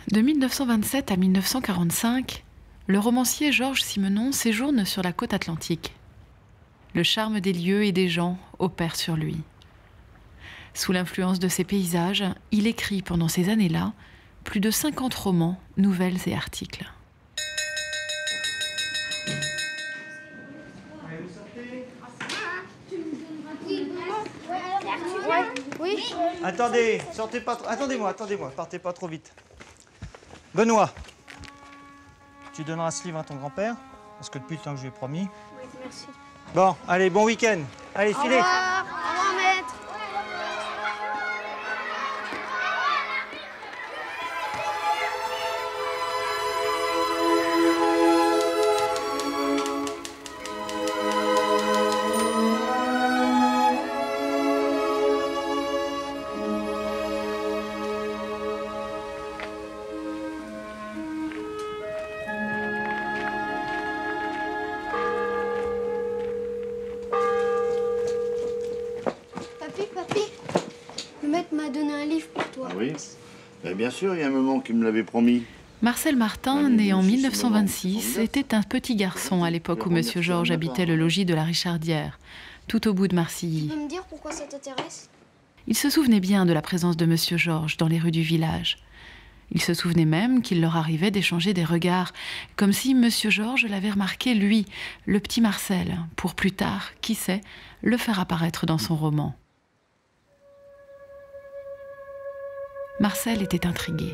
De 1927 à 1945, le romancier Georges Simenon séjourne sur la côte atlantique. Le charme des lieux et des gens opère sur lui. Sous l'influence de ces paysages, il écrit pendant ces années-là plus de 50 romans, nouvelles et articles. Oui. Attendez, sortez pas trop. Attendez-moi, partez pas trop vite. Benoît, tu donneras ce livre à ton grand-père, parce que depuis le temps que je lui ai promis. Oui, merci. Bon, allez, bon week-end. Allez, filez. Au revoir, maître. Papy, le maître m'a donné un livre pour toi. Ah oui? Ben bien sûr, il y a un moment qu'il me l'avait promis. Marcel Martin, né en 1926, était un petit garçon à l'époque où Monsieur Georges habitait le logis de la Richardière, tout au bout de Marcilly. Tu peux me dire pourquoi ça t'intéresse? Il se souvenait bien de la présence de Monsieur Georges dans les rues du village. Il se souvenait même qu'il leur arrivait d'échanger des regards, comme si Monsieur Georges l'avait remarqué, lui, le petit Marcel, pour plus tard, qui sait, le faire apparaître dans son roman. Marcel était intrigué.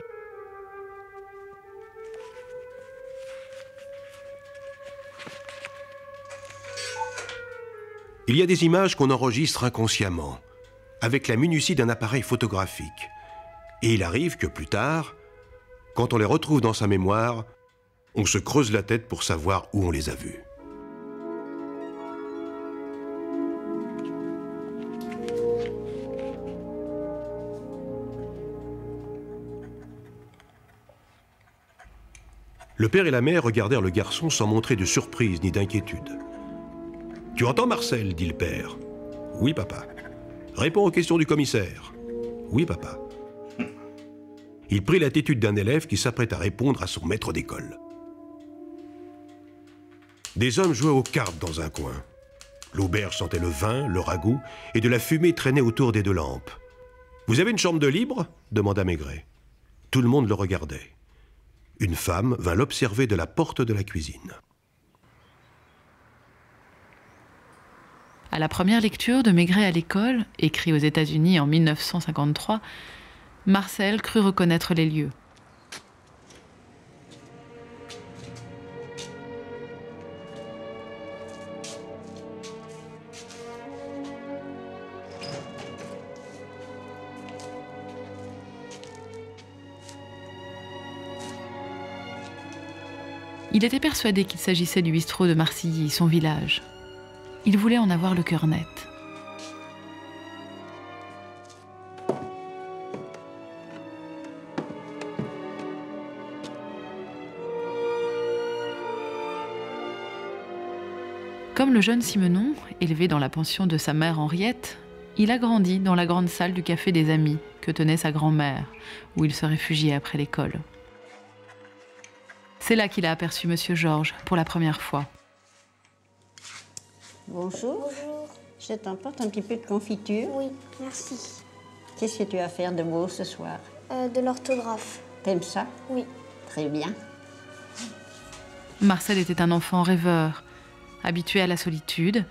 Il y a des images qu'on enregistre inconsciemment, avec la minutie d'un appareil photographique. Et il arrive que plus tard, quand on les retrouve dans sa mémoire, on se creuse la tête pour savoir où on les a vues. Le père et la mère regardèrent le garçon sans montrer de surprise ni d'inquiétude. « Tu entends, Marcel ?» dit le père. « Oui, papa. »« Réponds aux questions du commissaire. »« Oui, papa. » Il prit l'attitude d'un élève qui s'apprête à répondre à son maître d'école. Des hommes jouaient aux cartes dans un coin. L'auberge sentait le vin, le ragoût, et de la fumée traînait autour des deux lampes. « Vous avez une chambre de libre ?» demanda Maigret. Tout le monde le regardait. Une femme vint l'observer de la porte de la cuisine. À la première lecture de Maigret à l'école, écrit aux États-Unis en 1953, Marcel crut reconnaître les lieux. Il était persuadé qu'il s'agissait du bistrot de Marcilly, son village. Il voulait en avoir le cœur net. Comme le jeune Simenon, élevé dans la pension de sa mère Henriette, il a grandi dans la grande salle du café des Amis que tenait sa grand-mère, où il se réfugiait après l'école. C'est là qu'il a aperçu Monsieur Georges pour la première fois. Bonjour. Bonjour. Je t'emporte un petit peu de confiture. Oui, merci. Qu'est-ce que tu vas faire de beau ce soir? De l'orthographe. T'aimes ça? Oui. Très bien. Marcel était un enfant rêveur, habitué à la solitude.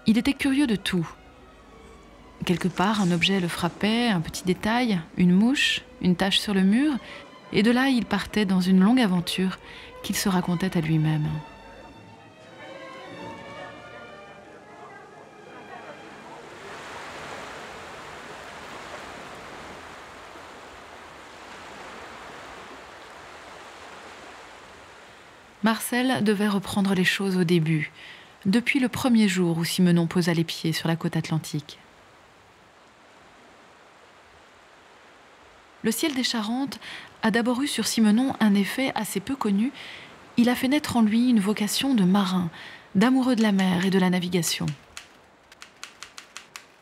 Il était curieux de tout. Quelque part, un objet le frappait, un petit détail, une mouche, une tache sur le mur, et de là, il partait dans une longue aventure qu'il se racontait à lui-même. Marcel devait reprendre les choses au début, depuis le premier jour où Simenon posa les pieds sur la côte atlantique. Le ciel des Charentes a d'abord eu sur Simenon un effet assez peu connu. Il a fait naître en lui une vocation de marin, d'amoureux de la mer et de la navigation.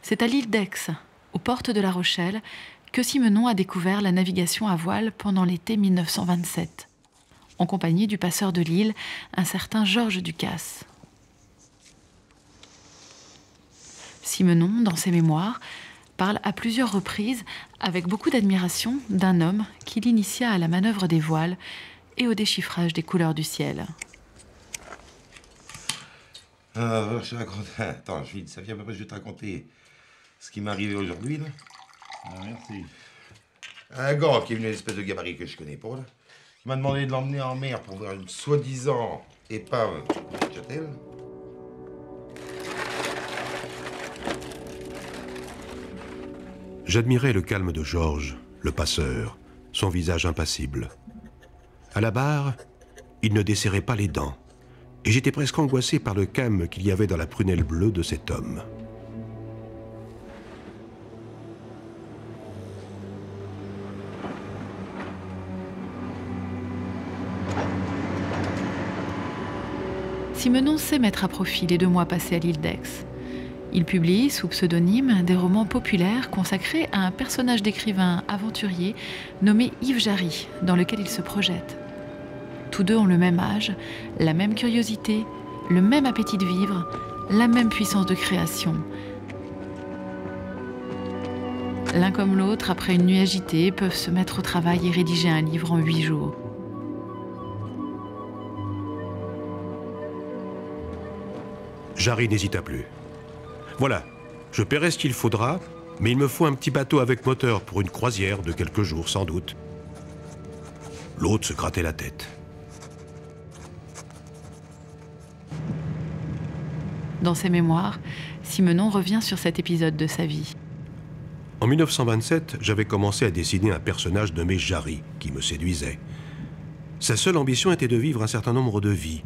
C'est à l'île d'Aix, aux portes de La Rochelle, que Simenon a découvert la navigation à voile pendant l'été 1927, en compagnie du passeur de l'île, un certain Georges Ducasse. Simenon, dans ses mémoires, parle à plusieurs reprises, avec beaucoup d'admiration, d'un homme qui l'initia à la manœuvre des voiles et au déchiffrage des couleurs du ciel. Je raconte. Attends, ça vient à peu près, je vais te raconter ce qui m'est arrivé aujourd'hui, là. Ah, merci. Un gars qui est venu à une espèce de gabarit que je connais pas, là, qui m'a demandé de l'emmener en mer pour voir une soi-disant épave de Châtel. J'admirais le calme de Georges, le passeur, son visage impassible. À la barre, il ne desserrait pas les dents, et j'étais presque angoissé par le calme qu'il y avait dans la prunelle bleue de cet homme. Simenon sait mettre à profit les 2 mois passés à l'île d'Aix. Il publie, sous pseudonyme, des romans populaires consacrés à un personnage d'écrivain aventurier nommé Yves Jarry, dans lequel il se projette. Tous deux ont le même âge, la même curiosité, le même appétit de vivre, la même puissance de création. L'un comme l'autre, après une nuit agitée, peuvent se mettre au travail et rédiger un livre en 8 jours. Jarry n'hésita plus. Voilà, je paierai ce qu'il faudra, mais il me faut un petit bateau avec moteur pour une croisière de quelques jours, sans doute. L'autre se grattait la tête. Dans ses mémoires, Simenon revient sur cet épisode de sa vie. En 1927, j'avais commencé à dessiner un personnage nommé Jarry, qui me séduisait. Sa seule ambition était de vivre un certain nombre de vies.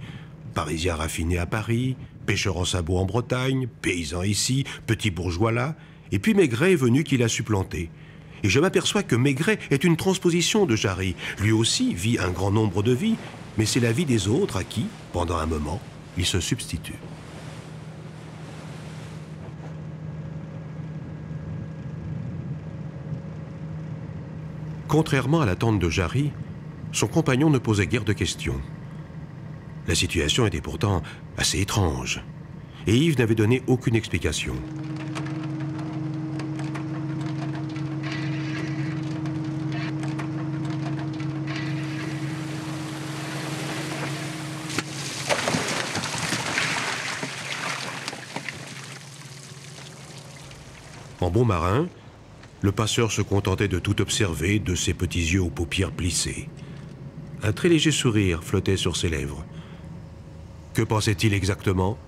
Parisien raffiné à Paris, pêcheur en sabot en Bretagne, paysan ici, petit bourgeois là, et puis Maigret est venu qui l'a supplanté. Et je m'aperçois que Maigret est une transposition de Jarry. Lui aussi vit un grand nombre de vies, mais c'est la vie des autres à qui, pendant un moment, il se substitue. Contrairement à l'attente de Jarry, son compagnon ne posait guère de questions. La situation était pourtant assez étrange, et Yves n'avait donné aucune explication. En bon marin, le passeur se contentait de tout observer de ses petits yeux aux paupières plissées. Un très léger sourire flottait sur ses lèvres. Que pensait-il exactement?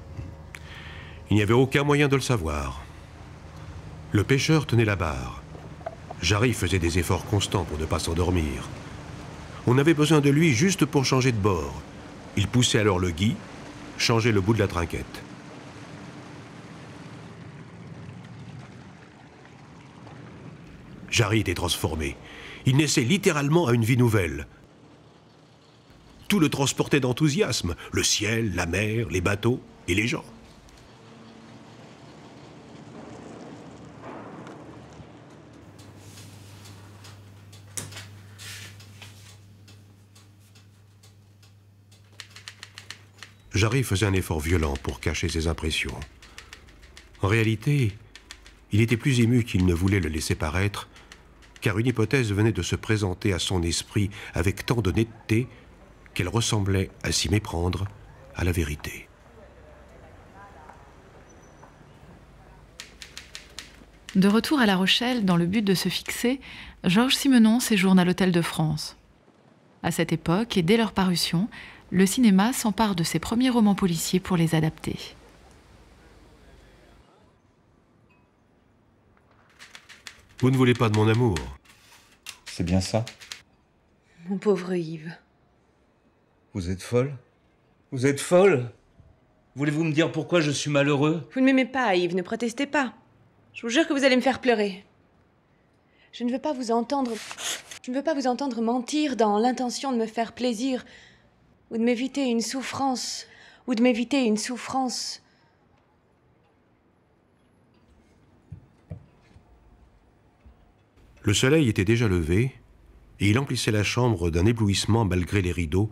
Il n'y avait aucun moyen de le savoir. Le pêcheur tenait la barre. Jarry faisait des efforts constants pour ne pas s'endormir. On avait besoin de lui juste pour changer de bord. Il poussait alors le gui, changeait le bout de la trinquette. Jarry était transformé. Il naissait littéralement à une vie nouvelle. Tout le transportait d'enthousiasme, le ciel, la mer, les bateaux et les gens. Jarry faisait un effort violent pour cacher ses impressions. En réalité, il était plus ému qu'il ne voulait le laisser paraître, car une hypothèse venait de se présenter à son esprit avec tant d'honnêteté qu'elle ressemblait, à s'y méprendre, à la vérité. De retour à La Rochelle, dans le but de se fixer, Georges Simenon séjourne à l'Hôtel de France. À cette époque, et dès leur parution, le cinéma s'empare de ses premiers romans policiers pour les adapter. Vous ne voulez pas de mon amour? C'est bien ça. Mon pauvre Yves. Vous êtes folle? Vous êtes folle? Voulez-vous me dire pourquoi je suis malheureux? Vous ne m'aimez pas, Yves, ne protestez pas. Je vous jure que vous allez me faire pleurer. Je ne veux pas vous entendre mentir dans l'intention de me faire plaisir ou de m'éviter une souffrance. Le soleil était déjà levé, et il emplissait la chambre d'un éblouissement malgré les rideaux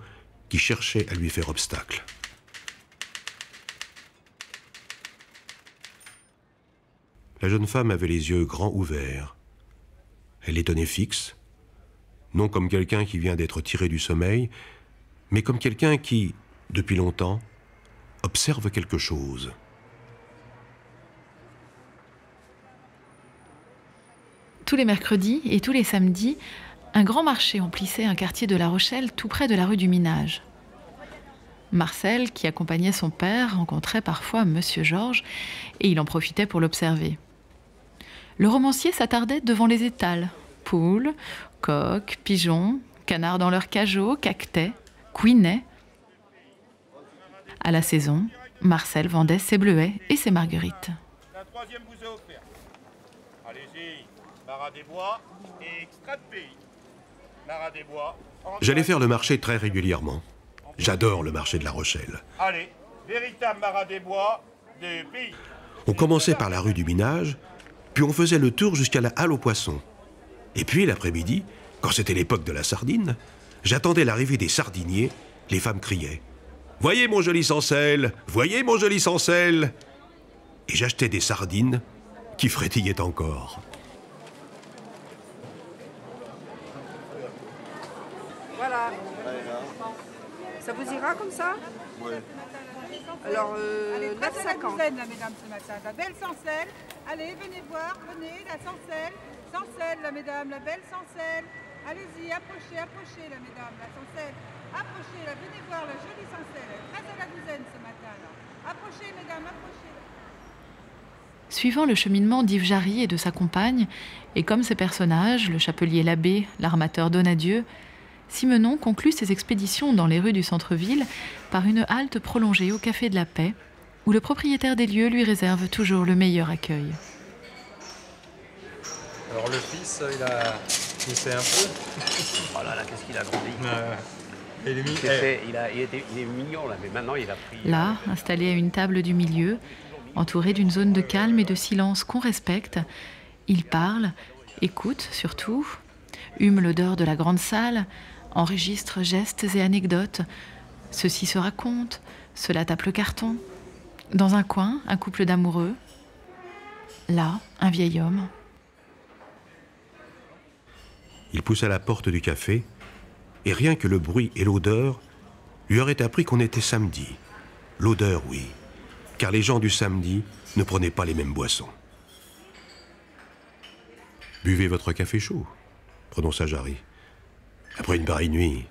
qui cherchaient à lui faire obstacle. La jeune femme avait les yeux grands ouverts. Elle les tenait fixes, non comme quelqu'un qui vient d'être tiré du sommeil, mais comme quelqu'un qui, depuis longtemps, observe quelque chose. Tous les mercredis et tous les samedis, un grand marché emplissait un quartier de La Rochelle tout près de la rue du Minage. Marcel, qui accompagnait son père, rencontrait parfois Monsieur Georges et il en profitait pour l'observer. Le romancier s'attardait devant les étals. Poules, coqs, pigeons, canards dans leurs cageots, caquetaient, couinaient. À la saison, Marcel vendait ses bleuets et ses marguerites. La troisième vous est offerte. Allez-y, Marat des Bois et extrait de pays. Marat des Bois. J'allais faire le marché très régulièrement. J'adore le marché de La Rochelle. Allez, véritable Marat des Bois des pays. On commençait par la rue du Minage, puis on faisait le tour jusqu'à la halle aux poissons. Et puis, l'après-midi, quand c'était l'époque de la sardine, j'attendais l'arrivée des sardiniers, les femmes criaient « Voyez mon joli sancelle! Voyez mon joli sancelle !» Et j'achetais des sardines qui frétillaient encore. Voilà. Ça vous ira comme ça? Oui. Alors, allez, 9,50. la douzaine, là, mesdames, ce matin. La belle sancelle. Allez, venez voir, venez, la sancelle. Sancelle, là, mesdames, la belle sancelle. Allez-y, approchez, approchez, là, mesdames, la sancelle. Approchez, là, venez voir la jolie sancelle. 13 à la douzaine ce matin, là. Approchez, mesdames, approchez. Suivant le cheminement d'Yves Jarry et de sa compagne, et comme ses personnages, le chapelier Labbé, l'armateur Donadieu, Simenon conclut ses expéditions dans les rues du centre-ville par une halte prolongée au Café de la Paix, où le propriétaire des lieux lui réserve toujours le meilleur accueil. Alors le fils, il a poussé un peu. Oh là là, qu'est-ce qu'il a grandi. Il est mignon là, mais maintenant il a pris... Là, installé à une table du milieu, entouré d'une zone de calme et de silence qu'on respecte, il parle, écoute surtout, hume l'odeur de la grande salle, enregistre gestes et anecdotes. Ceci se raconte, cela tape le carton. Dans un coin, un couple d'amoureux. Là, un vieil homme. Il poussa la porte du café, et rien que le bruit et l'odeur lui auraient appris qu'on était samedi. L'odeur, oui, car les gens du samedi ne prenaient pas les mêmes boissons. Buvez votre café chaud, prononça Jarry. Après une pareille nuit,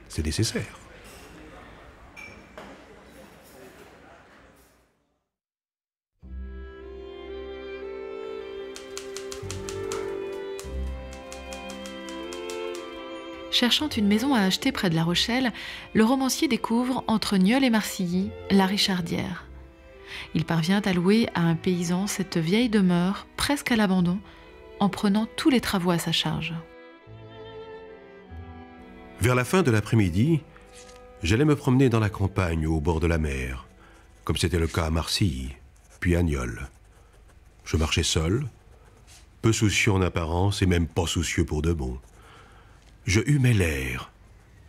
c'est nécessaire. Cherchant une maison à acheter près de La Rochelle, le romancier découvre, entre Nieul et Marcilly, la Richardière. Il parvient à louer à un paysan cette vieille demeure, presque à l'abandon, en prenant tous les travaux à sa charge. Vers la fin de l'après-midi, j'allais me promener dans la campagne au bord de la mer, comme c'était le cas à Marcilly, puis à Nieul. Je marchais seul, peu soucieux en apparence et même pas soucieux pour de bon. Je humais l'air,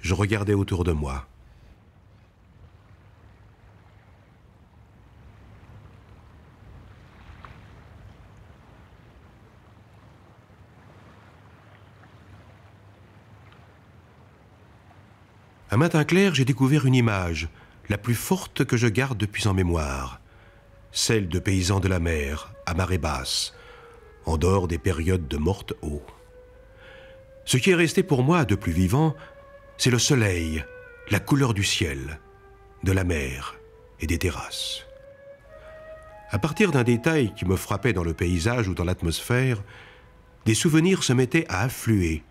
je regardais autour de moi. Un matin clair, j'ai découvert une image, la plus forte que je garde depuis en mémoire, celle de paysans de la mer, à marée basse, en dehors des périodes de morte eau. Ce qui est resté pour moi de plus vivant, c'est le soleil, la couleur du ciel, de la mer et des terrasses. À partir d'un détail qui me frappait dans le paysage ou dans l'atmosphère, des souvenirs se mettaient à affluer.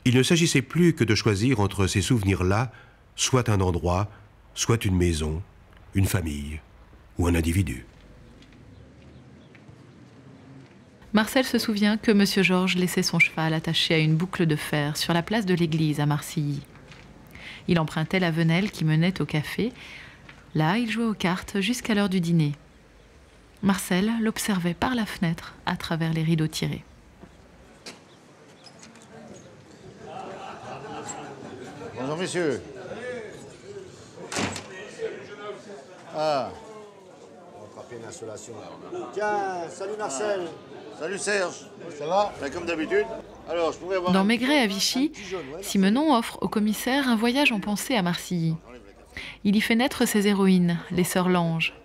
Il ne s'agissait plus que de choisir entre ces souvenirs-là, soit un endroit, soit une maison, une famille ou un individu. Marcel se souvient que M. Georges laissait son cheval attaché à une boucle de fer sur la place de l'église à Marcilly. Il empruntait la venelle qui menait au café. Là, il jouait aux cartes jusqu'à l'heure du dîner. Marcel l'observait par la fenêtre à travers les rideaux tirés. messieurs. Ah. On va frapper une installation. Tiens, salut Marcel. Salut Serge. Ça va? Ben, comme d'habitude. Alors, je pourrais avoir... Dans Maigret à Vichy, Simenon offre au commissaire un voyage en pensée à Marcilly. Il y fait naître ses héroïnes, les sœurs Lange.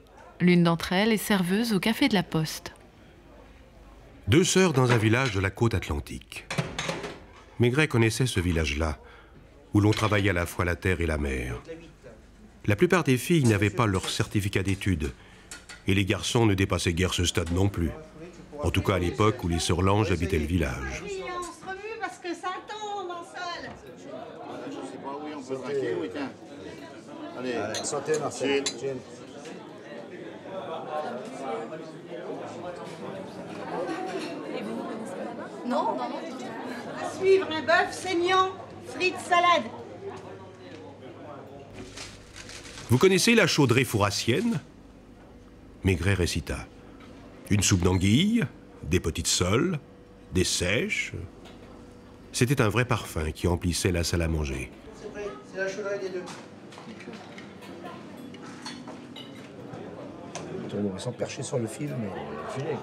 L'une d'entre elles est serveuse au café de la Poste. 2 sœurs dans un village de la côte atlantique. Maigret connaissait ce village-là, où l'on travaillait à la fois la terre et la mer. La plupart des filles n'avaient pas leur certificat d'études, et les garçons ne dépassaient guère ce stade non plus. En tout cas à l'époque où les sœurs Lange habitaient le village. On se remue parce que ça tombe en salle. Je sais pas, oui, on peut traquer, oui, tiens. Allez, santé Marcel. Non. À suivre un bœuf saignant, frites, salade. Vous connaissez la chaudrée fourassienne? Maigret récita. Une soupe d'anguille, des petites soles, des sèches. C'était un vrai parfum qui emplissait la salle à manger. C'est vrai, c'est la chaudrée des deux. On va s'en percher sur le film et filer.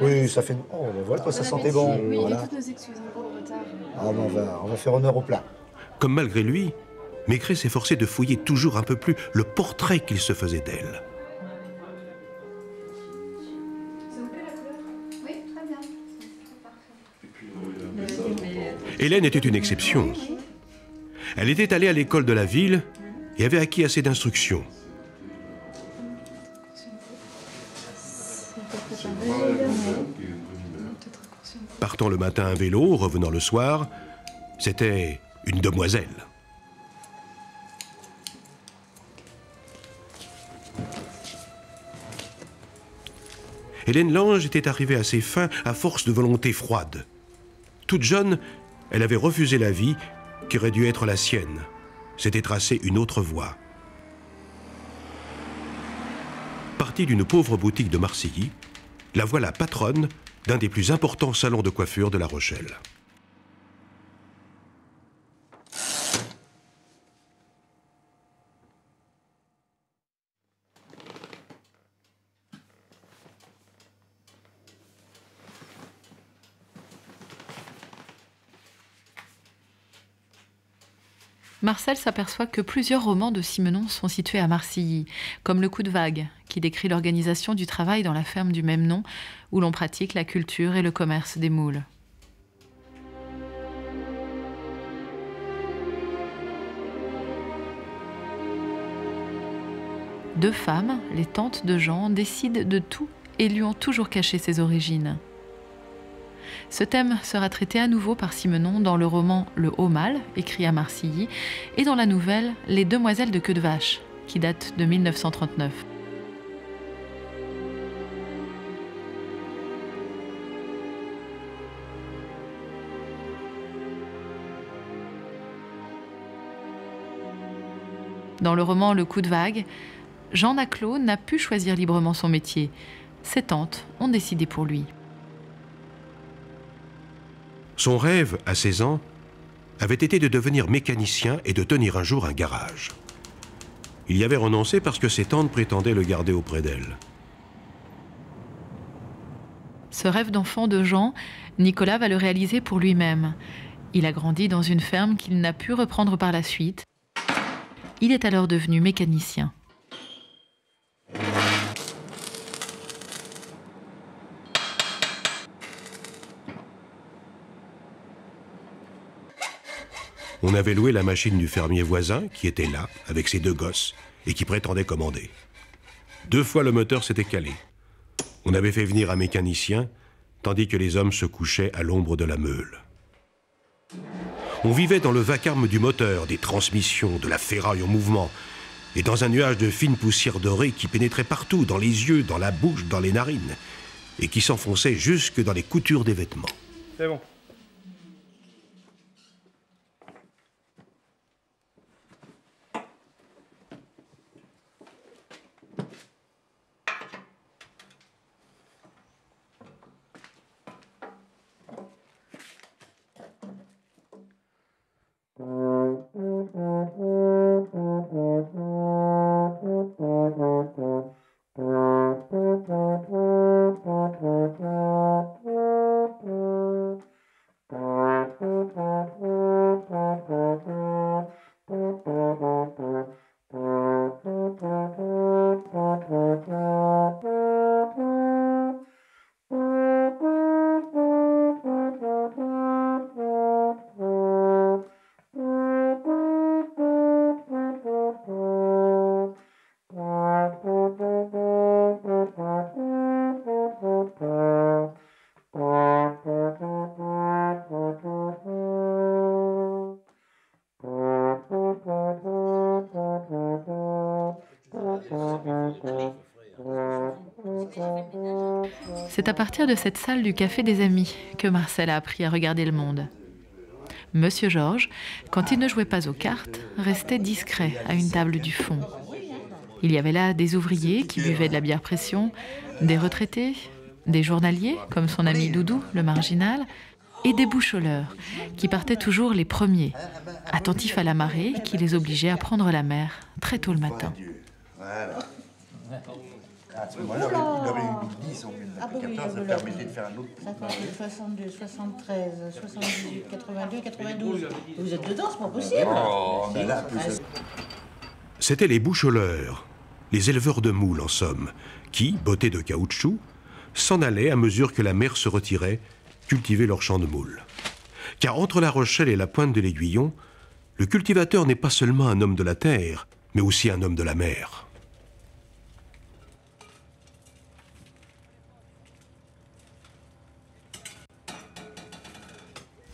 Oui, ça fait... Oh, ben voilà, ça sentait bon. Oui, voilà. et toutes nos excuses pour le retard. Ah, ben on va faire honneur au plat. Comme malgré lui, Maigret s'efforçait de fouiller toujours un peu plus le portrait qu'il se faisait d'elle. Hélène était une exception. Elle était allée à l'école de la ville et avait acquis assez d'instructions. Partant le matin à vélo, revenant le soir, c'était une demoiselle. Hélène Lange était arrivée à ses fins à force de volonté froide. Toute jeune, elle avait refusé la vie qui aurait dû être la sienne. S'était tracée une autre voie. Partie d'une pauvre boutique de Marcilly, la voilà patronne d'un des plus importants salons de coiffure de La Rochelle. Marcel s'aperçoit que plusieurs romans de Simenon sont situés à Marcilly, comme Le Coup de vague, qui décrit l'organisation du travail dans la ferme du même nom, où l'on pratique la culture et le commerce des moules. Deux femmes, les tantes de Jean, décident de tout et lui ont toujours caché ses origines. Ce thème sera traité à nouveau par Simenon dans le roman Le Haut Mal, écrit à Marcilly, et dans la nouvelle Les Demoiselles de Queue de Vache, qui date de 1939. Dans le roman Le Coup de vague, Jean Naclos n'a pu choisir librement son métier. Ses tantes ont décidé pour lui. Son rêve, à 16 ans, avait été de devenir mécanicien et de tenir un jour un garage. Il y avait renoncé parce que ses tantes prétendaient le garder auprès d'elle. Ce rêve d'enfant de Jean, Nicolas va le réaliser pour lui-même. Il a grandi dans une ferme qu'il n'a pu reprendre par la suite. Il est alors devenu mécanicien. On avait loué la machine du fermier voisin, qui était là, avec ses 2 gosses, et qui prétendait commander. 2 fois le moteur s'était calé. On avait fait venir un mécanicien, tandis que les hommes se couchaient à l'ombre de la meule. On vivait dans le vacarme du moteur, des transmissions, de la ferraille en mouvement, et dans un nuage de fine poussière dorée qui pénétrait partout, dans les yeux, dans la bouche, dans les narines, et qui s'enfonçait jusque dans les coutures des vêtements. C'est bon. C'est à partir de cette salle du Café des Amis que Marcel a appris à regarder le monde. Monsieur Georges, quand il ne jouait pas aux cartes, restait discret à une table du fond. Il y avait là des ouvriers qui buvaient de la bière pression, des retraités, des journaliers, comme son ami Doudou, le marginal, et des boucholeurs, qui partaient toujours les premiers, attentifs à la marée qui les obligeait à prendre la mer très tôt le matin. Voilà. À ce moment-là, il aurait eu 10 en 1914, ça permettait de faire un autre. 58, 62, 73, 78, 82, 92. Vous êtes dedans, c'est pas possible. Oh, mais là, plus. C'étaient les boucholeurs, les éleveurs de moules en somme, qui, bottés de caoutchouc, s'en allaient à mesure que la mer se retirait, cultiver leurs champs de moules. Car entre La Rochelle et la pointe de l'Aiguillon, le cultivateur n'est pas seulement un homme de la terre, mais aussi un homme de la mer.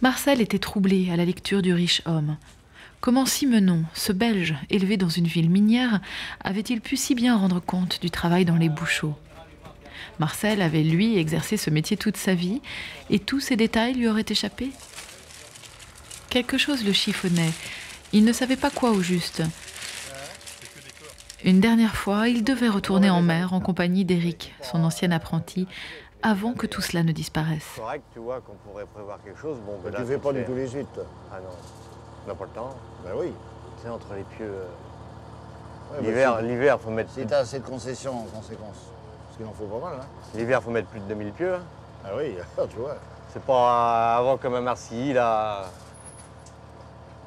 Marcel était troublé à la lecture du riche homme. Comment Simenon, ce Belge élevé dans une ville minière, avait-il pu si bien rendre compte du travail dans les bouchots? Marcel avait, lui, exercé ce métier toute sa vie, et tous ces détails lui auraient échappé? Quelque chose le chiffonnait. Il ne savait pas quoi au juste. Une dernière fois, il devait retourner en mer en compagnie d'Éric, son ancien apprenti, avant que tout cela ne disparaisse. C'est correct, tu vois, qu'on pourrait prévoir quelque chose. Bon, ben là, Tu fais pas du tout les suites, toi. Ah non, on n'a pas le temps. Ben oui. Tu sais, entre les pieux... Ouais, L'hiver, faut mettre... Si t'as assez de concessions en conséquence, parce qu'il en faut pas mal, hein. L'hiver, faut mettre plus de 2000 pieux. Hein. Ah oui, tu vois. C'est pas avant comme à Marcilly, là...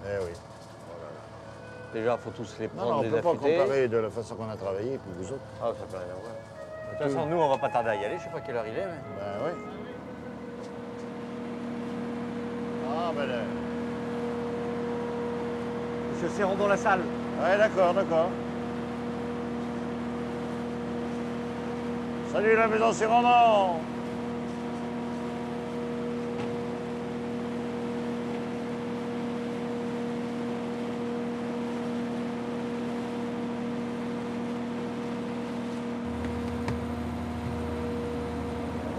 Eh oui. Déjà, faut tous les prendre, Non, on les peut pas affûter. comparer de la façon qu'on a travaillé, puis vous autres. Ah, ça peut rien voir. De toute façon, nous, on va pas tarder à y aller. Je sais pas quelle heure il est, mais... Ben oui. Ah, ben là. Monsieur Serron dans la salle. Ouais, d'accord, d'accord. Salut la maison Serrandon.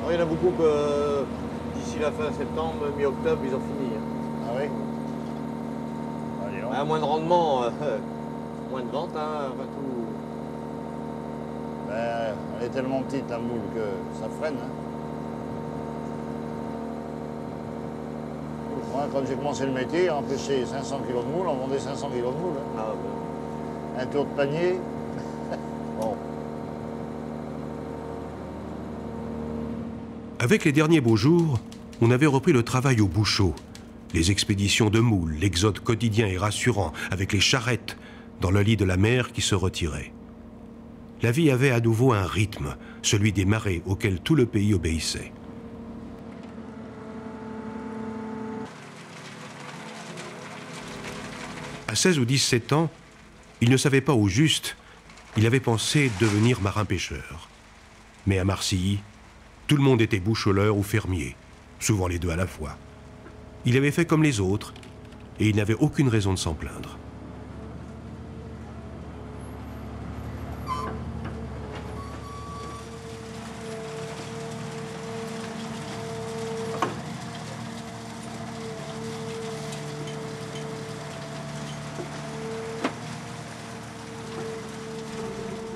Il y en a beaucoup que d'ici la fin septembre, mi-octobre, ils ont fini. Hein. Ah oui? Allez, À moins de rendement, moins de vente, hein, pas tout. Ben, elle est tellement petite la moule que ça freine. Hein. Moi, quand j'ai commencé le métier, on pêchait 500 kg de moule, on vendait 500 kg de moule. Hein. Ah, ben. Un tour de panier. Bon. Avec les derniers beaux jours, on avait repris le travail au bouchot. Les expéditions de moules, l'exode quotidien et rassurant, avec les charrettes, dans le lit de la mer qui se retirait. La vie avait à nouveau un rythme, celui des marées auquel tout le pays obéissait. À 16 ou 17 ans, il ne savait pas au juste, il avait pensé devenir marin-pêcheur. Mais à Marcilly, tout le monde était boucholeur ou fermier, souvent les deux à la fois. Il avait fait comme les autres, et il n'avait aucune raison de s'en plaindre.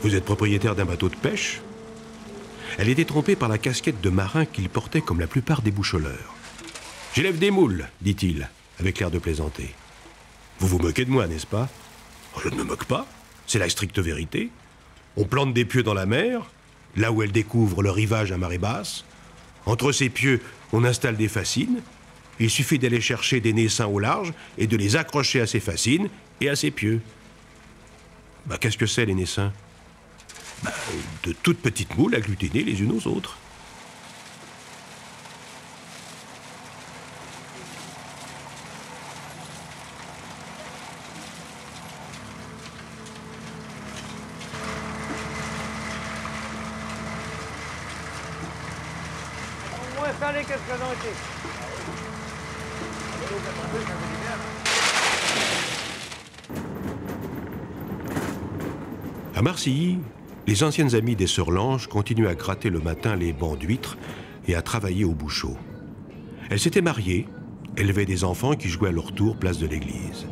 Vous êtes propriétaire d'un bateau de pêche ? Elle était trompée par la casquette de marin qu'il portait comme la plupart des boucholeurs. « J'élève des moules, dit-il, avec l'air de plaisanter. Vous vous moquez de moi, n'est-ce pas ? Je ne me moque pas, c'est la stricte vérité. On plante des pieux dans la mer, là où elle découvre le rivage à marée basse. Entre ces pieux, on installe des fascines. Il suffit d'aller chercher des naissins au large et de les accrocher à ces fascines et à ces pieux. Bah, qu'est-ce que c'est, les naissins ? Bah, de toutes petites moules agglutinées les unes aux autres. Au moins salé qu'est-ce qu'on a été. À Marcilly, les anciennes amies des sœurs Lange continuaient à gratter le matin les bancs d'huîtres et à travailler au bouchot. Elles s'étaient mariées, élevaient des enfants qui jouaient à leur tour place de l'église.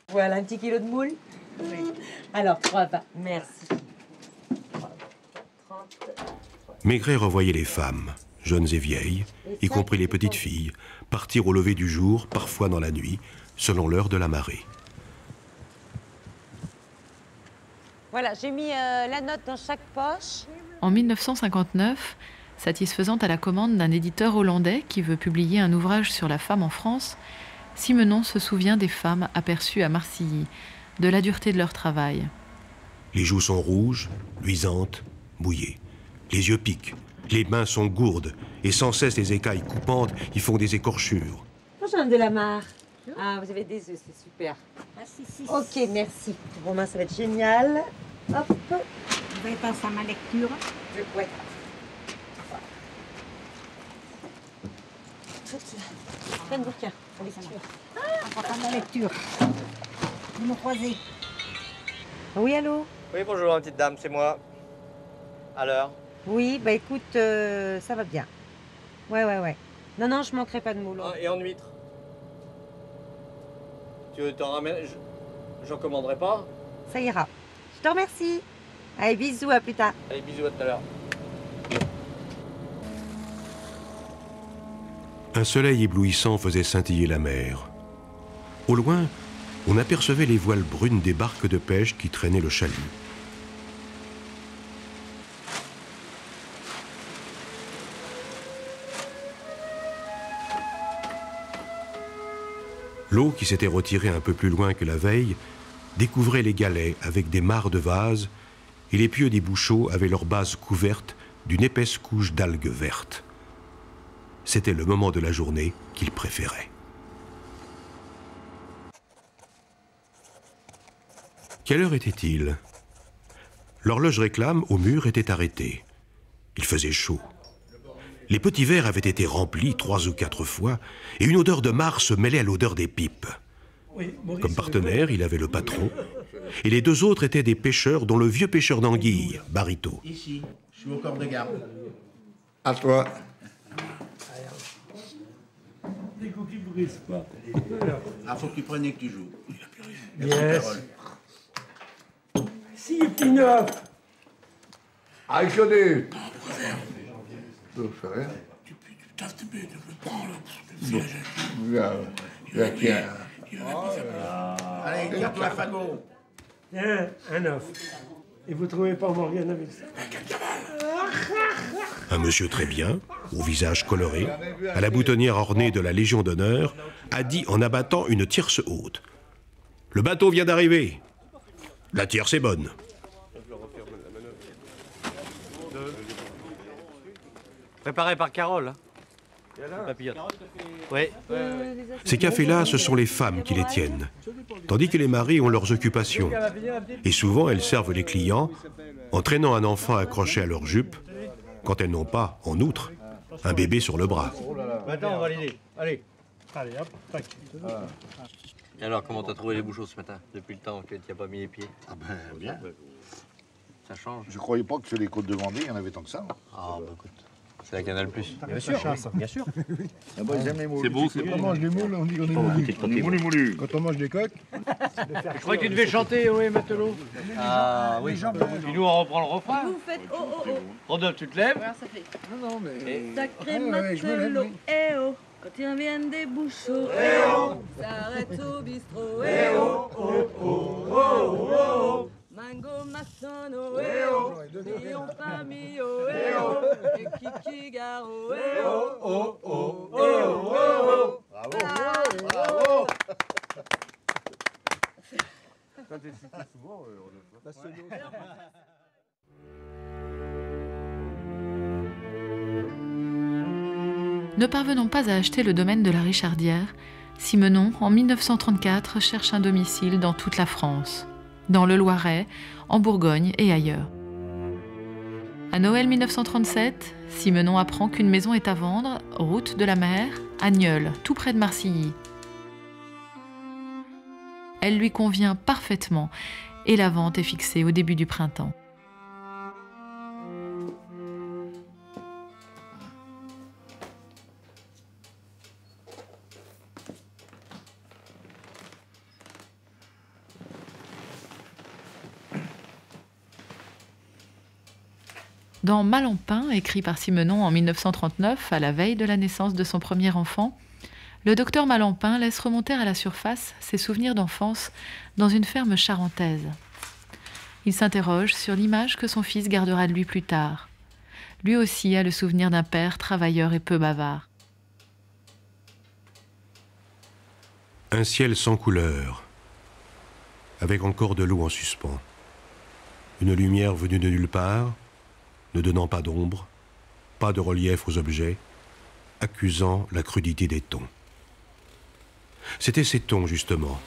Voilà, un petit kilo de moules. Oui. Alors, 3 pains. Merci. Maigret revoyait les femmes, jeunes et vieilles, y compris les petites filles, partir au lever du jour, parfois dans la nuit, selon l'heure de la marée. Voilà, j'ai mis la note dans chaque poche. En 1959, satisfaisant à la commande d'un éditeur hollandais qui veut publier un ouvrage sur la femme en France, Simenon se souvient des femmes aperçues à Marcilly, de la dureté de leur travail. Les joues sont rouges, luisantes, mouillées. Les yeux piquent, les mains sont gourdes, et sans cesse les écailles coupantes y font des écorchures. Bonjour, Madame Delamarre. Ah, vous avez des œufs, c'est super. Merci. Ok, merci. Romain, ça va être génial. Hop. Vous avez pensé à ma lecture? Ouais. Plein de bouquins. Important la lecture. Ils m'ont croisé. Oui, allô? Oui, bonjour, ma petite dame, c'est moi. À l'heure? Oui, bah écoute, ça va bien. Ouais. Non, je manquerai pas de moules. Ah, et en huître? Tu t'en ramènes? J'en commanderai pas? Ça ira. Je te remercie. Allez, bisous, à plus tard. Allez, bisous, à tout à l'heure. Un soleil éblouissant faisait scintiller la mer. Au loin, on apercevait les voiles brunes des barques de pêche qui traînaient le chalut. L'eau, qui s'était retirée un peu plus loin que la veille, découvrait les galets avec des mares de vase, et les pieux des bouchots avaient leur base couverte d'une épaisse couche d'algues vertes. C'était le moment de la journée qu'il préférait. Quelle heure était-il? L'horloge réclame au mur était arrêtée. Il faisait chaud. Les petits verres avaient été remplis 3 ou 4 fois, et une odeur de marc se mêlait à l'odeur des pipes. Comme partenaire, il avait le patron, et les 2 autres étaient des pêcheurs, dont le vieux pêcheur d'anguilles, Barito. Ici, je suis au corps de garde. À toi. Des coups qui ne brisent pas. Ah, faut que tu prennes et que tu joues. Yes. Si, puis 9. Ah, je connais. Tu prends allez, garde la fagot. Tiens, un 9. Et vous trouvez pas Morgane avec ça? Un monsieur très bien, au visage coloré, à la boutonnière ornée de la Légion d'honneur, a dit en abattant une tierce haute. « Le bateau vient d'arriver. La tierce est bonne. » Préparé par Carole. Papillote. Oui. Ces cafés-là, ce sont les femmes qui les tiennent, tandis que les maris ont leurs occupations. Et souvent, elles servent les clients en traînant un enfant accroché à leur jupe, quand elles n'ont pas, en outre, un bébé sur le bras. Maintenant, on va l'aider. Allez. Allez, hop, tac. Et alors, comment t'as trouvé les bouchots ce matin, depuis le temps que tu n'y as pas mis les pieds? Ah ben, bien. Ça change. Je croyais pas que sur les côtes de Vendée, il y en avait tant que ça. Ah, bah écoute, c'est la Canal+. Bien sûr, bien sûr. Ah bah, ils aiment les moules. C'est beau, c'est Quand bon. on mange des moules, on dit qu'on est moulu. On est moulu. Quand on mange des coques... Je croyais que tu devais chanter, oui, matelot. Ah oui. Et nous, on reprend le refrain. Vous faites oh oh oh. Rodolphe, tu te lèves? Alors ça fait. Non, mais... Sacré ouais, je me lève, matelot, oui. eh oh. Quand ils reviennent des bouchots, Eh oh. s'arrête au bistrot, Eh oh, oh, oh, oh, oh. Mango Massono, eh oh. Léon Famillo, eh oh. Et Kiki Garo, eh oh. Oh, oh, oh, oh, oh. Bravo, bravo. Quand t'es cité souvent, Ne parvenant pas à acheter le domaine de la Richardière, Simenon, en 1934, cherche un domicile dans toute la France, dans le Loiret, en Bourgogne et ailleurs. À Noël 1937, Simenon apprend qu'une maison est à vendre, route de la Mer, à Nieul, tout près de Marcilly. Elle lui convient parfaitement et la vente est fixée au début du printemps. Dans Malampin, écrit par Simenon en 1939, à la veille de la naissance de son premier enfant, le docteur Malampin laisse remonter à la surface ses souvenirs d'enfance dans une ferme charentaise. Il s'interroge sur l'image que son fils gardera de lui plus tard. Lui aussi a le souvenir d'un père travailleur et peu bavard. Un ciel sans couleur, avec encore de l'eau en suspens. Une lumière venue de nulle part, ne donnant pas d'ombre, pas de relief aux objets, accusant la crudité des tons. C'étaient ces tons, justement,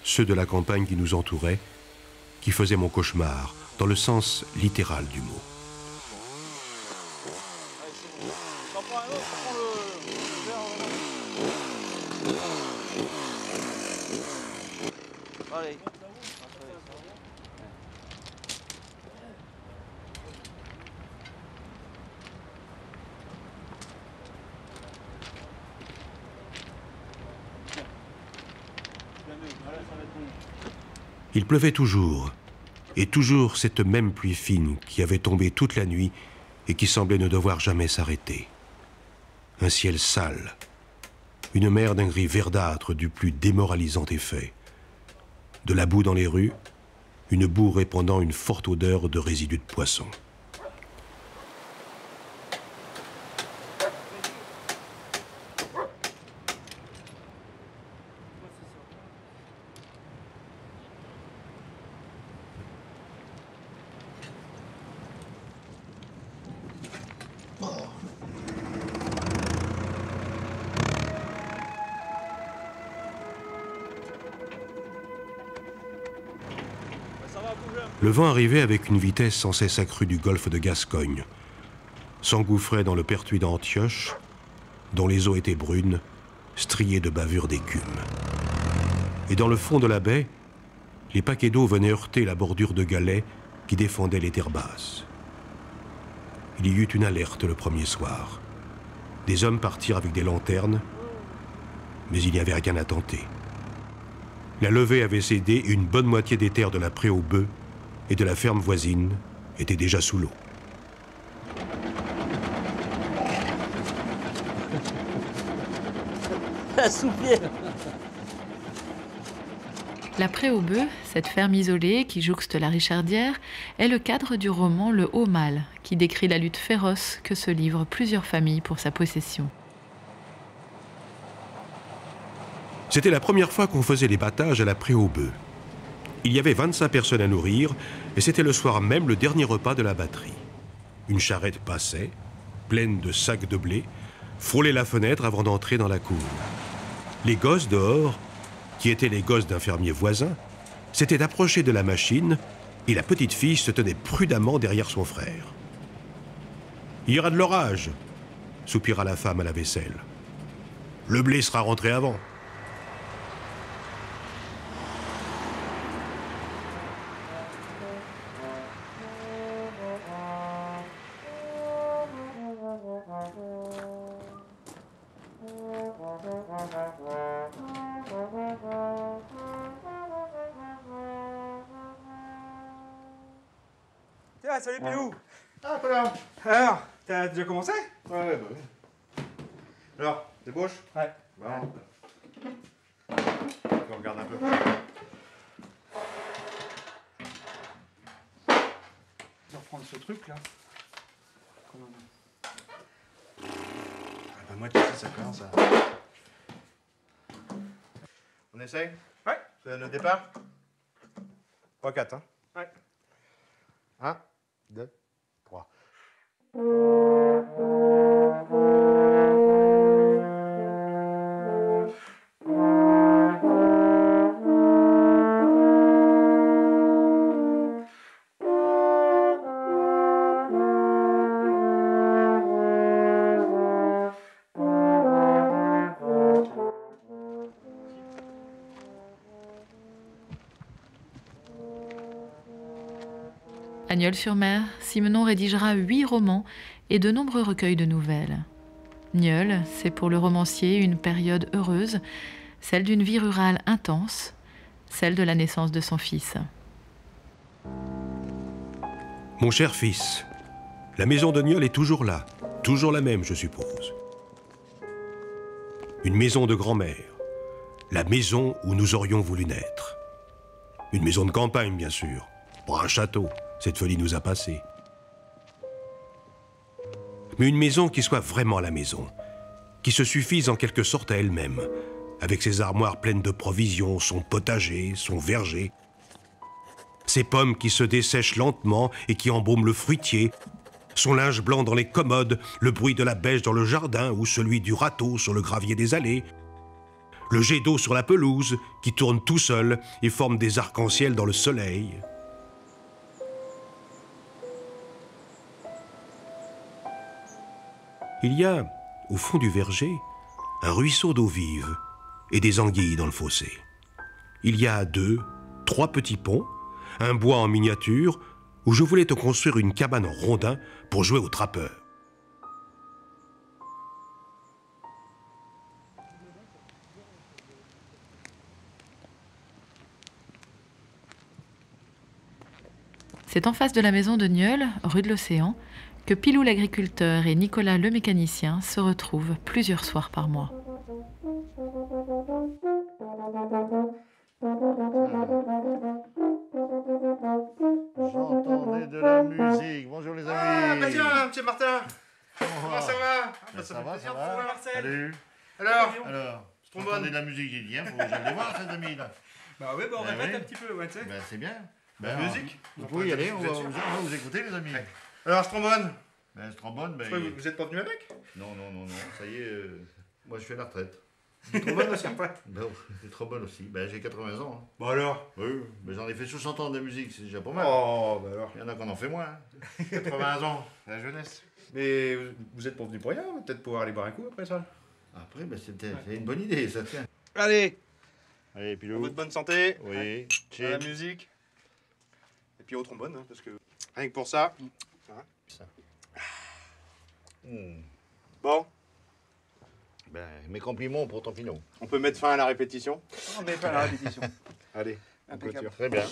ceux de la campagne qui nous entourait, qui faisaient mon cauchemar, dans le sens littéral du mot. Allez. Il pleuvait toujours, et toujours cette même pluie fine qui avait tombé toute la nuit et qui semblait ne devoir jamais s'arrêter. Un ciel sale, une mer d'un gris verdâtre du plus démoralisant effet. De la boue dans les rues, une boue répandant une forte odeur de résidus de poisson. Le vent arrivait avec une vitesse sans cesse accrue du golfe de Gascogne, s'engouffrait dans le pertuis d'Antioche, dont les eaux étaient brunes, striées de bavures d'écume. Et dans le fond de la baie, les paquets d'eau venaient heurter la bordure de galets qui défendaient les terres basses. Il y eut une alerte le premier soir. Des hommes partirent avec des lanternes, mais il n'y avait rien à tenter. La levée avait cédé et une bonne moitié des terres de la pré aux bœufs et de la ferme voisine étaient déjà sous l'eau. La soupière. La Pré aux Bœufs, cette ferme isolée qui jouxte la Richardière, est le cadre du roman Le Haut Mal, qui décrit la lutte féroce que se livrent plusieurs familles pour sa possession. C'était la première fois qu'on faisait les battages à la Pré aux Bœufs. Il y avait 25 personnes à nourrir, et c'était le soir même le dernier repas de la batterie. Une charrette passait, pleine de sacs de blé, frôlait la fenêtre avant d'entrer dans la cour. Les gosses dehors, qui étaient les gosses d'un fermier voisin, s'étaient approchés de la machine, et la petite fille se tenait prudemment derrière son frère. « Il y aura de l'orage !» soupira la femme à la vaisselle. « Le blé sera rentré avant. » Tiens, salut Pilou. Ah, pas là. Alors, t'as déjà commencé? Ouais, bah oui. Alors, débauche? Ouais. Bon. On regarde un peu. Je vais reprendre ce truc là. Bah, moi, tu sais, ça commence à... On essaye? Ouais. C'est le départ? 3-4, hein? Ouais. 1, 2, 3. À Nieul-sur-Mer, Simenon rédigera 8 romans et de nombreux recueils de nouvelles. Nieul, c'est pour le romancier une période heureuse, celle d'une vie rurale intense, celle de la naissance de son fils. Mon cher fils, la maison de Nieul est toujours là, toujours la même, je suppose. Une maison de grand-mère, la maison où nous aurions voulu naître. Une maison de campagne, bien sûr, pas un château, cette folie nous a passé. Mais une maison qui soit vraiment la maison, qui se suffise en quelque sorte à elle-même, avec ses armoires pleines de provisions, son potager, son verger, ses pommes qui se dessèchent lentement et qui embaument le fruitier, son linge blanc dans les commodes, le bruit de la bêche dans le jardin ou celui du râteau sur le gravier des allées, le jet d'eau sur la pelouse qui tourne tout seul et forme des arcs-en-ciel dans le soleil. Il y a, au fond du verger, un ruisseau d'eau vive et des anguilles dans le fossé. Il y a 2, 3 petits ponts, un bois en miniature où je voulais te construire une cabane en rondin pour jouer au trappeur. C'est en face de la maison de Nieul, rue de l'Océan, que Pilou l'agriculteur et Nicolas le mécanicien se retrouvent plusieurs soirs par mois. J'entendais de la musique. Bonjour les amis. Ah, bah tiens, monsieur Martin. Comment ça va? Ben, ça va, ça plaisir de va. vous voir, Marcel. Salut. Alors, j'entendais de la musique, j'ai dit, faut que j'aille les voir, ces amis là. Bah oui, bah on Ben répète oui. un petit peu, ouais, tu sais. Ben c'est bien. La Ben, musique. Vous pouvez y aller, on va vous écouter les amis. Alors, ce trombone. Ben ce trombone, ben... Vous êtes pas venu avec? Non, ça y est, moi je fais la retraite. Du trombone aussi après? Ben, du trombone aussi, ben j'ai 80 ans. Hein. Bon alors? Oui, mais j'en ai fait 60 ans de musique, c'est déjà pas mal. Oh, bah alors. Il y en a qu'on en fait moins. Hein. 80 ans, la jeunesse. Mais vous êtes pas venu pour rien, on va peut-être pouvoir aller boire un coup après ça. Après, ben c'est une bonne idée, ça tient. Allez! Allez, Pilou. Votre bonne santé. Oui. À la musique. Et puis au trombone, hein, parce que rien que pour ça. Hein. Ça. Bon. Ben, mes compliments pour ton pinot. On peut mettre fin à la répétition? On met fin à la répétition. Allez, impeccable. Très bien.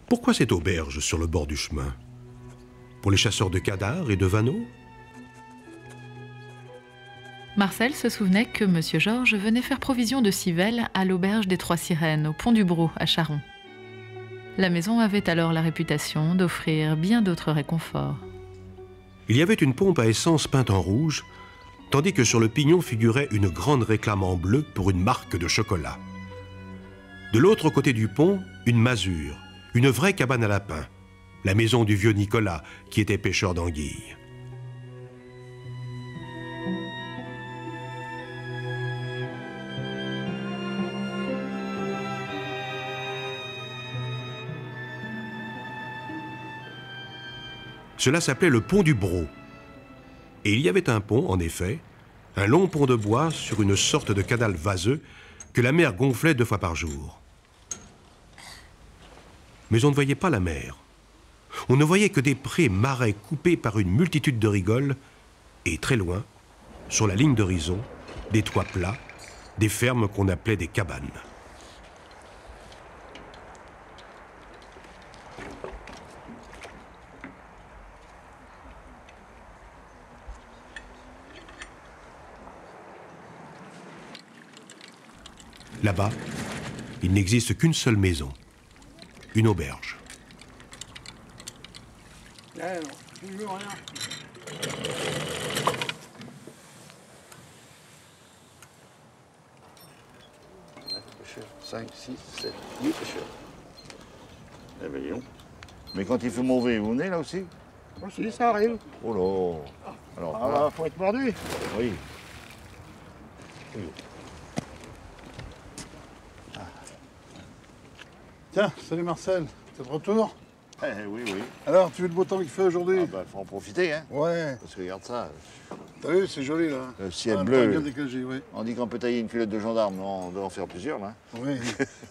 Pourquoi cette auberge sur le bord du chemin? Pour les chasseurs de cadars et de vanneaux? Marcel se souvenait que M. Georges venait faire provision de civelles à l'auberge des Trois Sirènes, au Pont du Brou, à Charon. La maison avait alors la réputation d'offrir bien d'autres réconforts. Il y avait une pompe à essence peinte en rouge, tandis que sur le pignon figurait une grande réclame en bleu pour une marque de chocolat. De l'autre côté du pont, une masure, une vraie cabane à lapins, la maison du vieux Nicolas, qui était pêcheur d'anguilles. Cela s'appelait le pont du Brou. Et il y avait un pont, en effet, un long pont de bois sur une sorte de canal vaseux que la mer gonflait 2 fois par jour. Mais on ne voyait pas la mer. On ne voyait que des prés marais coupés par une multitude de rigoles, et très loin, sur la ligne d'horizon, des toits plats, des fermes qu'on appelait des cabanes. Là-bas, il n'existe qu'une seule maison, une auberge. Eh non, toujours rien. 5, 6, 7, 8 pêcheurs. Eh bien, dis donc. Mais quand il fait mauvais, vous venez là aussi? Aussi, ça arrive. Oh là. Alors, Ah, faut être mordu. oui. Tiens, salut Marcel, t'es de retour? Oui, oui. Alors, tu veux le beau temps qu'il fait aujourd'hui? Ah bah, faut en profiter, hein. Ouais. Parce que regarde ça. T'as vu, c'est joli, là. Le ciel Ah, bleu. bien dégagé, oui. On dit qu'on peut tailler une culotte de gendarme, mais on doit en faire plusieurs, là. Oui,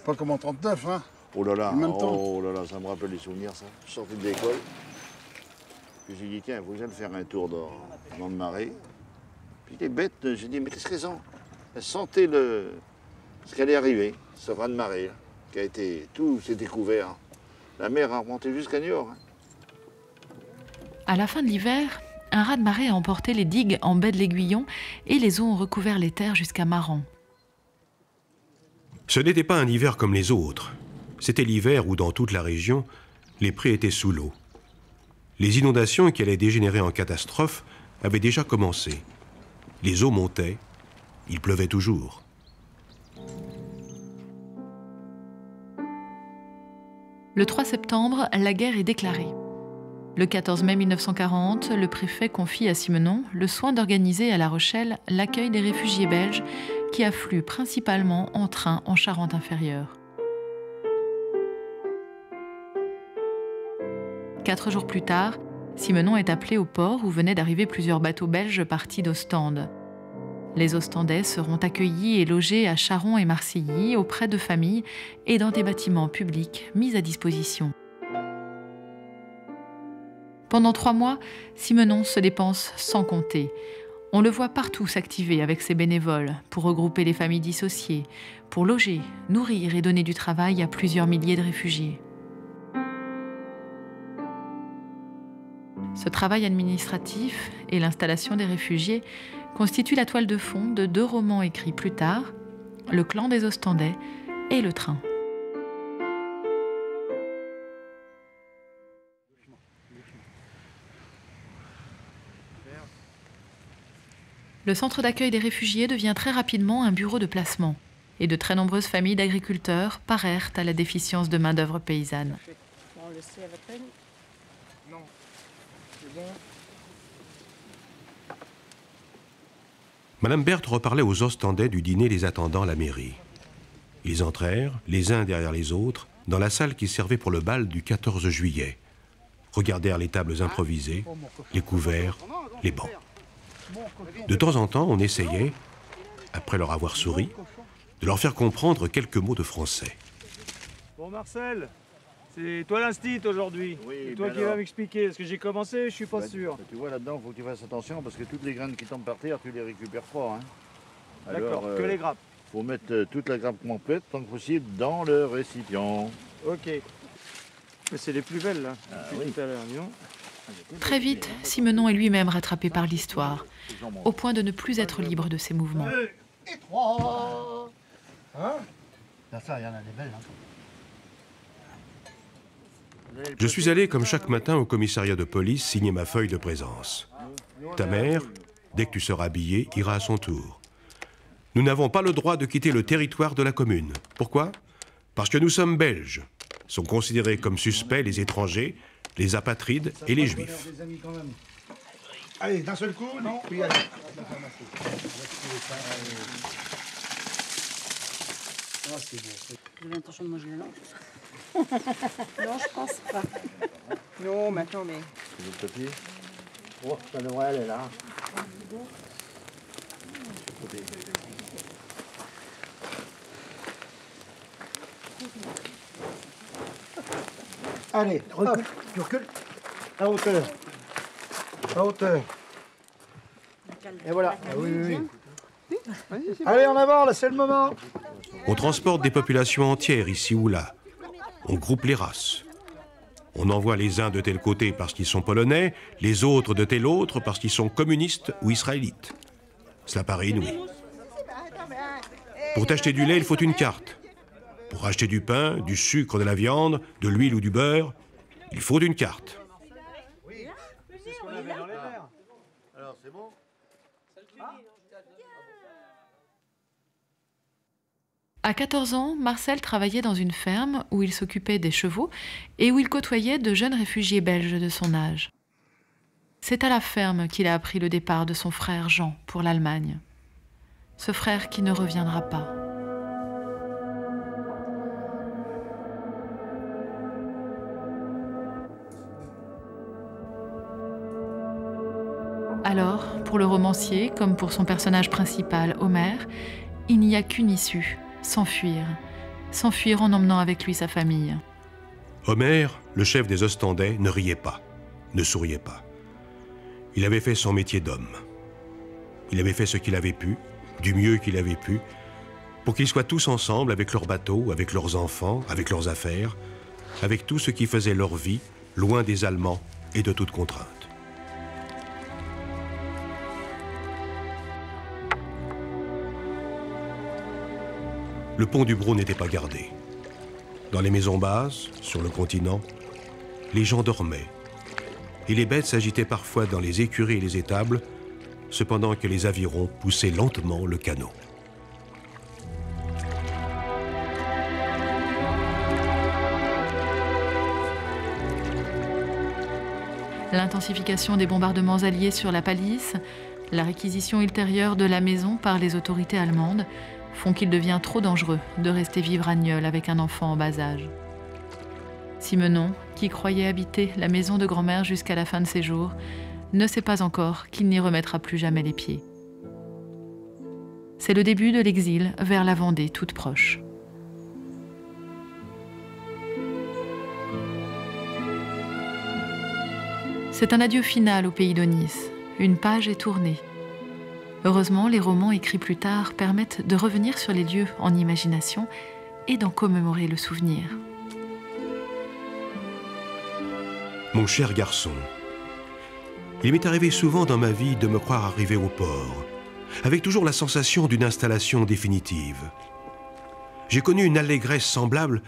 pas comme en 39, hein. Oh là là, En même temps. oh là là, ça me rappelle les souvenirs, ça. Je sortais de l'école. Puis j'ai dit, tiens, il faut que j'aille faire un tour dans le marais. Puis les bêtes, j'ai dit, mais qu'est-ce qu'elles ont? Elles sentaient ce qu'allait arriver, ce raz de marée, là, qui a été... Tout s'est découvert. La mer a remonté jusqu'à Niort. Hein. À la fin de l'hiver, un raz-de-marée a emporté les digues en baie de l'Aiguillon et les eaux ont recouvert les terres jusqu'à Maran. Ce n'était pas un hiver comme les autres. C'était l'hiver où, dans toute la région, les prés étaient sous l'eau. Les inondations qui allaient dégénérer en catastrophe avaient déjà commencé. Les eaux montaient, il pleuvait toujours. Le 3 septembre, la guerre est déclarée. Le 14 mai 1940, le préfet confie à Simenon le soin d'organiser à La Rochelle l'accueil des réfugiés belges qui affluent principalement en train en Charente-Inférieure. 4 jours plus tard, Simenon est appelé au port où venaient d'arriver plusieurs bateaux belges partis d'Ostende. Les Ostendais seront accueillis et logés à Charon et Marcilly auprès de familles et dans des bâtiments publics mis à disposition. Pendant 3 mois, Simenon se dépense sans compter. On le voit partout s'activer avec ses bénévoles pour regrouper les familles dissociées, pour loger, nourrir et donner du travail à plusieurs milliers de réfugiés. Ce travail administratif et l'installation des réfugiés constituent la toile de fond de 2 romans écrits plus tard, Le clan des Ostendais et Le train. Le centre d'accueil des réfugiés devient très rapidement un bureau de placement et de très nombreuses familles d'agriculteurs parèrent à la déficience de main-d'œuvre paysanne. On le sait à votre peine? Non. C'est bon. Madame Berthe reparlait aux Ostendais du dîner les attendant à la mairie. Ils entrèrent, les uns derrière les autres, dans la salle qui servait pour le bal du 14 juillet. Regardèrent les tables improvisées, les couverts, les bancs. De temps en temps, on essayait, après leur avoir souri, de leur faire comprendre quelques mots de français. Bon Marcel, c'est toi l'instit aujourd'hui. Oui, c'est toi qui vas m'expliquer. Est-ce que j'ai commencé? Je suis pas sûr. Tu vois là-dedans, il faut que tu fasses attention parce que toutes les graines qui tombent par terre, tu les récupères pas. Hein. D'accord, que les grappes. Il faut mettre toute la grappe complète, tant que possible, dans le récipient. Ok. Mais c'est les plus belles là. Oui. Tout à l'heure, non? Très vite, Simenon est lui-même rattrapé par l'histoire, au point de ne plus être libre de ses mouvements. Et 3. Hein? Là, ça, il y en a des belles, hein. Je suis allé, comme chaque matin, au commissariat de police signer ma feuille de présence. Ta mère, dès que tu seras habillé, ira à son tour. Nous n'avons pas le droit de quitter le territoire de la commune. Pourquoi? Parce que nous sommes belges. Sont considérés comme suspects les étrangers, les apatrides et les juifs. Allez, d'un seul coup, non? Oui, allez. Ah, c'est beau. Vous avez l'intention de manger la langue? Non, je pense pas. Non, maintenant, mais... Le papier. Oh, ça devrait aller là. Allez, recule. Tu recules. À hauteur. À hauteur. Et voilà. Ah, oui, oui, oui. Allez, en avant, là, c'est le moment. On transporte des populations entières ici ou là. On groupe les races. On envoie les uns de tel côté parce qu'ils sont polonais, les autres de tel autre parce qu'ils sont communistes ou israélites. Cela paraît inouï. Pour t'acheter du lait, il faut une carte. Pour acheter du pain, du sucre, de la viande, de l'huile ou du beurre, il faut une carte. C'est ce qu'on avait dans les verres. Alors, c'est bon? À 14 ans, Marcel travaillait dans une ferme où il s'occupait des chevaux et où il côtoyait de jeunes réfugiés belges de son âge. C'est à la ferme qu'il a appris le départ de son frère Jean pour l'Allemagne. Ce frère qui ne reviendra pas. pour le romancier, comme pour son personnage principal, Homer, il n'y a qu'une issue, s'enfuir. S'enfuir en emmenant avec lui sa famille. Homer, le chef des Ostendais, ne riait pas, ne souriait pas. Il avait fait son métier d'homme. Il avait fait ce qu'il avait pu, du mieux qu'il avait pu, pour qu'ils soient tous ensemble avec leurs bateaux, avec leurs enfants, avec leurs affaires, avec tout ce qui faisait leur vie, loin des Allemands et de toute contrainte. Le pont du Brou n'était pas gardé. Dans les maisons basses, sur le continent, les gens dormaient. Et les bêtes s'agitaient parfois dans les écuries et les étables, cependant que les avirons poussaient lentement le canot. L'intensification des bombardements alliés sur la palisse, la réquisition ultérieure de la maison par les autorités allemandes font qu'il devient trop dangereux de rester vivre à Nieul avec un enfant en bas âge. Simenon, qui croyait habiter la maison de grand-mère jusqu'à la fin de ses jours, ne sait pas encore qu'il n'y remettra plus jamais les pieds. C'est le début de l'exil vers la Vendée toute proche. C'est un adieu final au pays d'Aunis. Une page est tournée. Heureusement, les romans écrits plus tard permettent de revenir sur les lieux en imagination et d'en commémorer le souvenir. Mon cher garçon, il m'est arrivé souvent dans ma vie de me croire arrivé au port, avec toujours la sensation d'une installation définitive. J'ai connu une allégresse semblable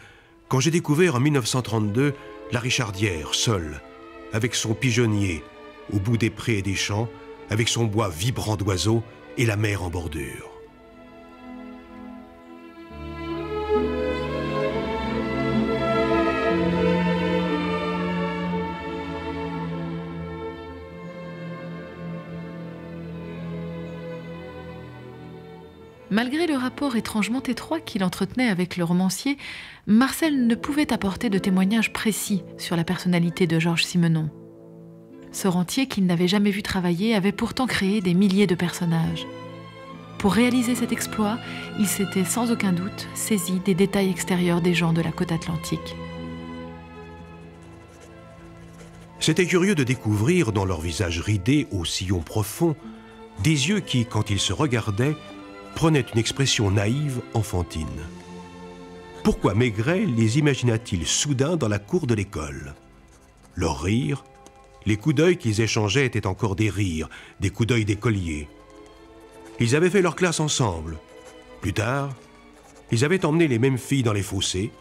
quand j'ai découvert en 1932 la Richardière, seule, avec son pigeonnier, au bout des prés et des champs, avec son bois vibrant d'oiseaux et la mer en bordure. Malgré le rapport étrangement étroit qu'il entretenait avec le romancier, Marcel ne pouvait apporter de témoignages précis sur la personnalité de Georges Simenon. Ce rentier qu'il n'avait jamais vu travailler avait pourtant créé des milliers de personnages. Pour réaliser cet exploit, il s'était sans aucun doute saisi des détails extérieurs des gens de la côte atlantique. C'était curieux de découvrir dans leurs visages ridés au sillon profond des yeux qui, quand ils se regardaient, prenaient une expression naïve, enfantine. Pourquoi Maigret les imagina-t-il soudain dans la cour de l'école? Leur rire, les coups d'œil qu'ils échangeaient étaient encore des rires, des coups d'œil d'écoliers. Ils avaient fait leur classe ensemble. Plus tard, ils avaient emmené les mêmes filles dans les fossés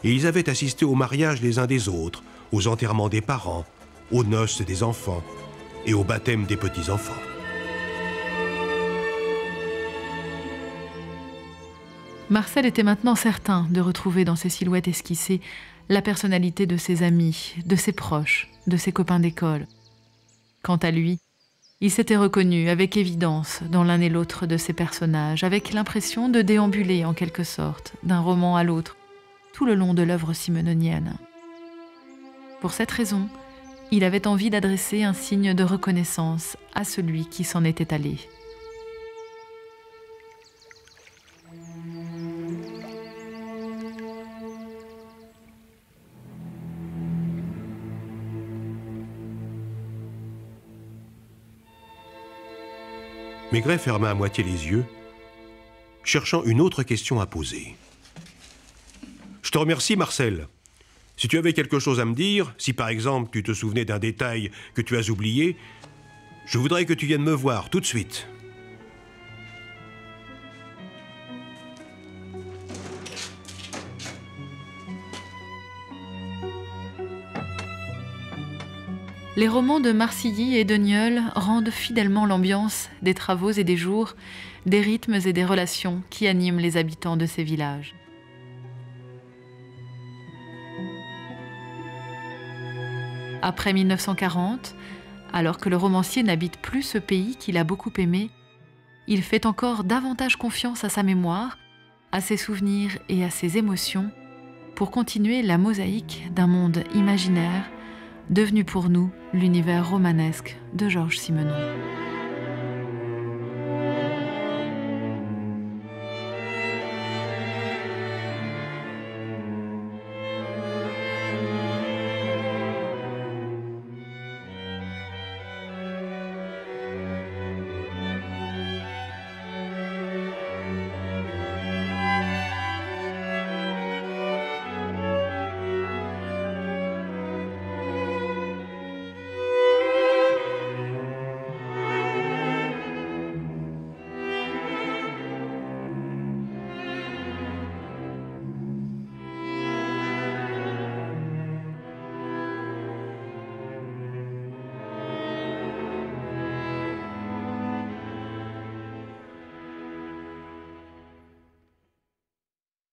et ils avaient assisté au mariage les uns des autres, aux enterrements des parents, aux noces des enfants et au baptême des petits-enfants. Marcel était maintenant certain de retrouver dans ces silhouettes esquissées la personnalité de ses amis, de ses proches, de ses copains d'école. Quant à lui, il s'était reconnu avec évidence dans l'un et l'autre de ces personnages, avec l'impression de déambuler en quelque sorte d'un roman à l'autre, tout le long de l'œuvre simenonienne. Pour cette raison, il avait envie d'adresser un signe de reconnaissance à celui qui s'en était allé. Maigret ferma à moitié les yeux, cherchant une autre question à poser. « Je te remercie, Marcel. Si tu avais quelque chose à me dire, si par exemple tu te souvenais d'un détail que tu as oublié, je voudrais que tu viennes me voir tout de suite. » Les romans de Marcilly et de Nieul rendent fidèlement l'ambiance des travaux et des jours, des rythmes et des relations qui animent les habitants de ces villages. Après 1940, alors que le romancier n'habite plus ce pays qu'il a beaucoup aimé, il fait encore davantage confiance à sa mémoire, à ses souvenirs et à ses émotions pour continuer la mosaïque d'un monde imaginaire devenu pour nous l'univers romanesque de Georges Simenon.